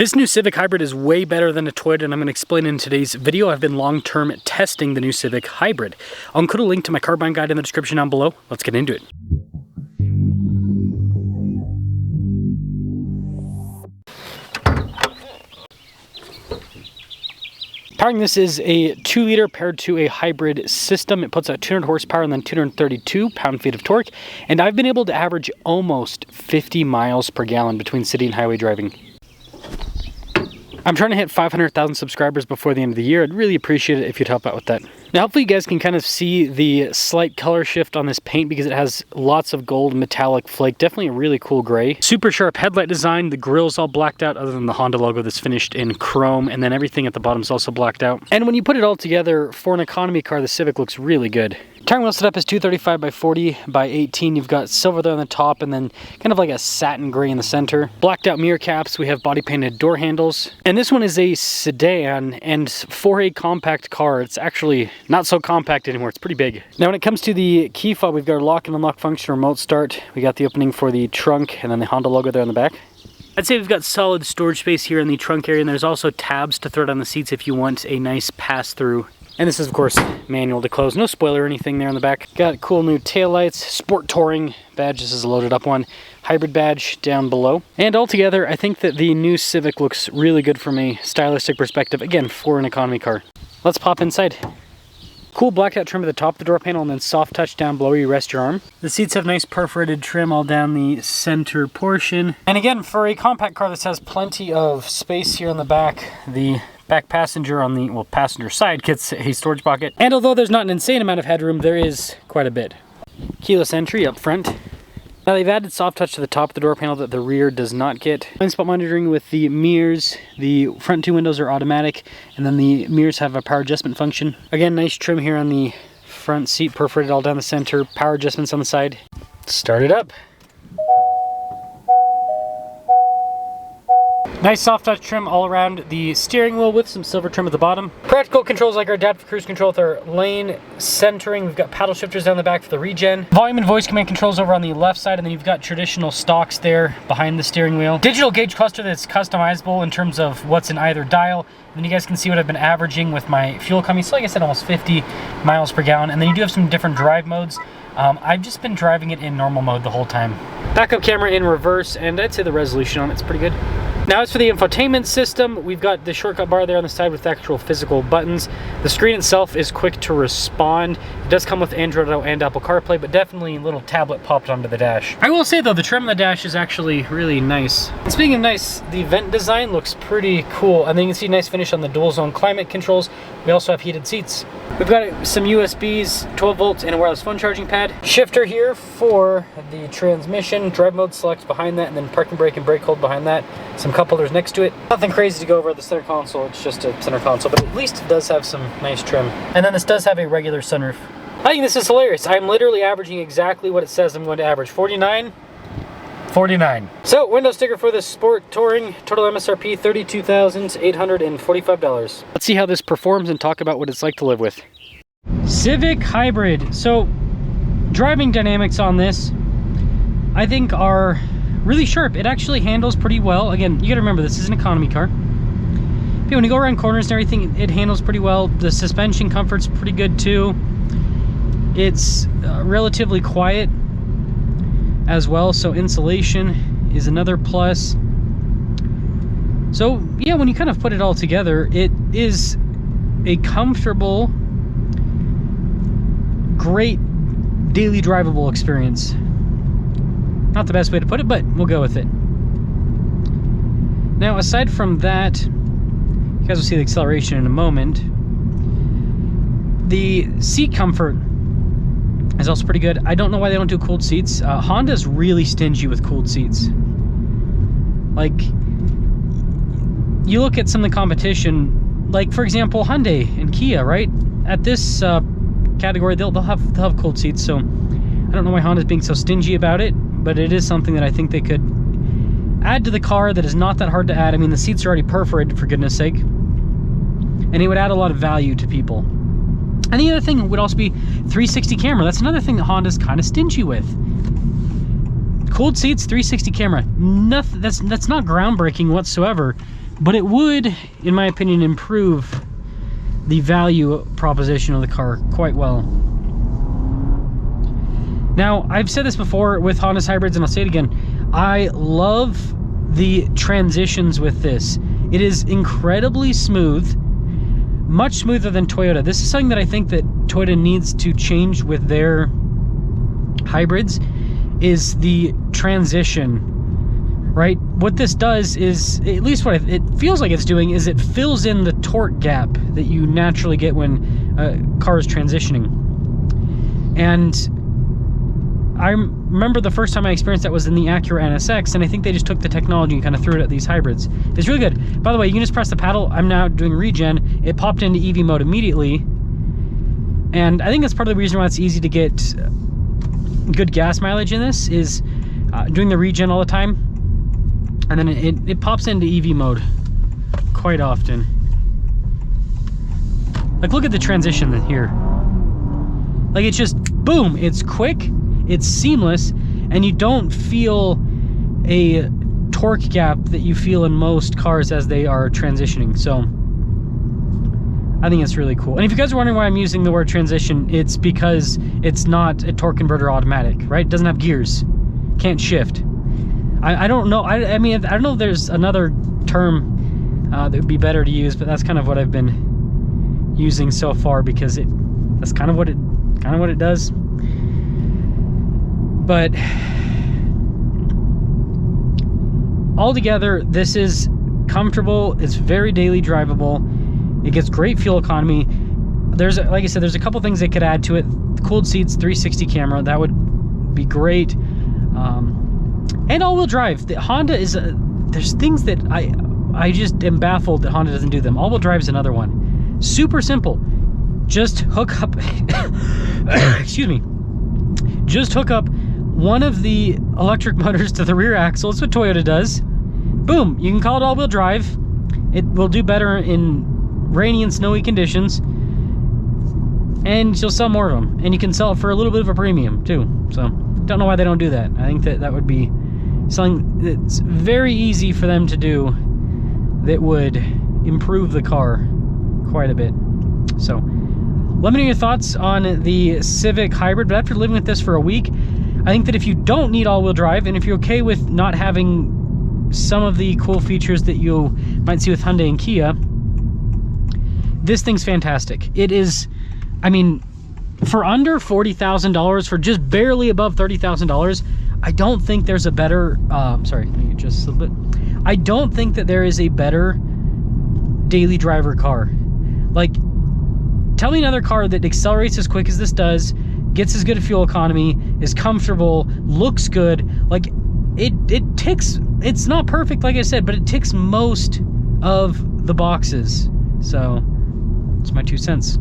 This new Civic Hybrid is way better than a Toyota, and I'm going to explain in today's video. I've been long-term testing the new Civic Hybrid. I'll include a link to my car buying guide in the description down below. Let's get into it. Powering this is a 2-liter paired to a hybrid system. It puts out 200 horsepower and then 232 pound-feet of torque. And I've been able to average almost 50 miles per gallon between city and highway driving. I'm trying to hit 500,000 subscribers before the end of the year. I'd really appreciate it if you'd help out with that. Now, hopefully you guys can kind of see the slight color shift on this paint because it has lots of gold metallic flake. Definitely a really cool gray. Super sharp headlight design. The grill's all blacked out other than the Honda logo that's finished in chrome, and then everything at the bottom is also blacked out. And when you put it all together, for an economy car, the Civic looks really good. Tire wheel setup is 235 by 40 by 18. You've got silver there on the top and then kind of like a satin gray in the center. Blacked out mirror caps. We have body painted door handles. And this one is a sedan, and for a compact car, it's actually not so compact anymore. It's pretty big. Now when it comes to the key fob, we've got our lock and unlock function, remote start. We got the opening for the trunk and then the Honda logo there on the back. I'd say we've got solid storage space here in the trunk area, and there's also tabs to throw down the seats if you want a nice pass-through. And this is, of course, manual to close. No spoiler or anything there on the back. Got cool new taillights, Sport Touring badge. This is a loaded up one. Hybrid badge down below. And altogether, I think that the new Civic looks really good from a stylistic perspective. Again, for an economy car. Let's pop inside. Cool blacked out trim at the top of the door panel and then soft touch down below where you rest your arm. The seats have nice perforated trim all down the center portion. And again, for a compact car, this has plenty of space here on the back. The back passenger on the, well, passenger side gets a storage pocket. And although there's not an insane amount of headroom, there is quite a bit. Keyless entry up front. Now they've added soft touch to the top of the door panel that the rear does not get. Blind spot monitoring with the mirrors. The front two windows are automatic, and then the mirrors have a power adjustment function. Again, nice trim here on the front seat, perforated all down the center. Power adjustments on the side. Start it up. Nice soft touch trim all around the steering wheel with some silver trim at the bottom. Practical controls like our adaptive cruise control with our lane centering. We've got paddle shifters down the back for the regen. Volume and voice command controls over on the left side, and then you've got traditional stocks there behind the steering wheel. Digital gauge cluster that's customizable in terms of what's in either dial. And then you guys can see what I've been averaging with my fuel economy. So like I said, almost 50 miles per gallon. And then you do have some different drive modes. I've just been driving it in normal mode the whole time. Backup camera in reverse, and I'd say the resolution on it's pretty good. Now as for the infotainment system, we've got the shortcut bar there on the side with actual physical buttons. The screen itself is quick to respond. It does come with Android Auto and Apple CarPlay, but definitely a little tablet popped onto the dash. I will say though, the trim on the dash is actually really nice. And speaking of nice, the vent design looks pretty cool. And then you can see nice finish on the dual zone climate controls. We also have heated seats. We've got some USBs, 12 volts, and a wireless phone charging pad. Shifter here for the transmission. Drive mode selects behind that, and then parking brake and brake hold behind that. Some cup holders next to it. Nothing crazy to go over the center console. It's just a center console, but at least it does have some nice trim. And then this does have a regular sunroof. I think this is hilarious. I'm literally averaging exactly what it says I'm going to average. 49. So, window sticker for the Sport Touring, total MSRP $32,845. Let's see how this performs and talk about what it's like to live with. Civic Hybrid. So, driving dynamics on this, I think are really sharp. It actually handles pretty well. Again, you gotta remember this is an economy car. But when you go around corners and everything, it handles pretty well. The suspension comfort's pretty good too. It's relatively quiet as well, so insulation is another plus. So yeah, when you kind of put it all together, it is a comfortable, great daily drivable experience. Not the best way to put it, but we'll go with it. Now aside from that, you guys will see the acceleration in a moment. The seat comfort is also pretty good. I don't know why they don't do cooled seats. Honda's really stingy with cooled seats. Like, you look at some of the competition, like for example Hyundai and Kia, right? At this category, they'll have cooled seats. So I don't know why Honda's being so stingy about it, but it is something that I think they could add to the car that is not that hard to add. I mean, the seats are already perforated, for goodness sake, and it would add a lot of value to people. And the other thing would also be 360 camera. That's another thing that Honda's kind of stingy with. Cooled seats, 360 camera. Nothing, that's not groundbreaking whatsoever, but it would, in my opinion, improve the value proposition of the car quite well. Now, I've said this before with Honda's hybrids, and I'll say it again. I love the transitions with this. It is incredibly smooth, much smoother than Toyota. This is something that I think that Toyota needs to change with their hybrids, is the transition, right? What this does is, at least what it feels like it's doing, is it fills in the torque gap that you naturally get when a car is transitioning. And I remember the first time I experienced that was in the Acura NSX, and I think they just took the technology and kind of threw it at these hybrids. It's really good. By the way, you can just press the paddle. I'm now doing regen. It popped into EV mode immediately, and I think that's part of the reason why it's easy to get good gas mileage in this, is doing the regen all the time, and then it pops into EV mode quite often. Like, look at the transition here. Like, it's just boom, it's quick, it's seamless, and you don't feel a torque gap that you feel in most cars as they are transitioning. So I think it's really cool. And if you guys are wondering why I'm using the word transition, it's because it's not a torque converter automatic, right? It doesn't have gears, can't shift. I don't know. I mean, I don't know if there's another term that would be better to use, but that's kind of what I've been using so far, because that's kind of what it does. But altogether, this is comfortable. It's very daily drivable. It gets great fuel economy. Like I said, there's a couple things they could add to it. Cooled seats, 360 camera, that would be great. And all-wheel drive. The Honda is there's things that I just am baffled that Honda doesn't do them. All-wheel drive is another one. Super simple. Just hook up excuse me. Just hook up one of the electric motors to the rear axle. That's what Toyota does. Boom, you can call it all-wheel drive. It will do better in rainy and snowy conditions, and you'll sell more of them, and you can sell it for a little bit of a premium too. So don't know why they don't do that. I think that would be something that's very easy for them to do that would improve the car quite a bit. So let me know your thoughts on the Civic Hybrid. But after living with this for a week, I think that if you don't need all-wheel drive, and if you're okay with not having some of the cool features that you might see with Hyundai and Kia, this thing's fantastic. It is, I mean, for under $40,000, for just barely above $30,000, I don't think there's a better, sorry, let me adjust a little bit. I don't think that there is a better daily driver car. Like, tell me another car that accelerates as quick as this does, gets as good a fuel economy, is comfortable, looks good. Like, it ticks, it's not perfect, like I said, but it ticks most of the boxes. So, it's my 2 cents.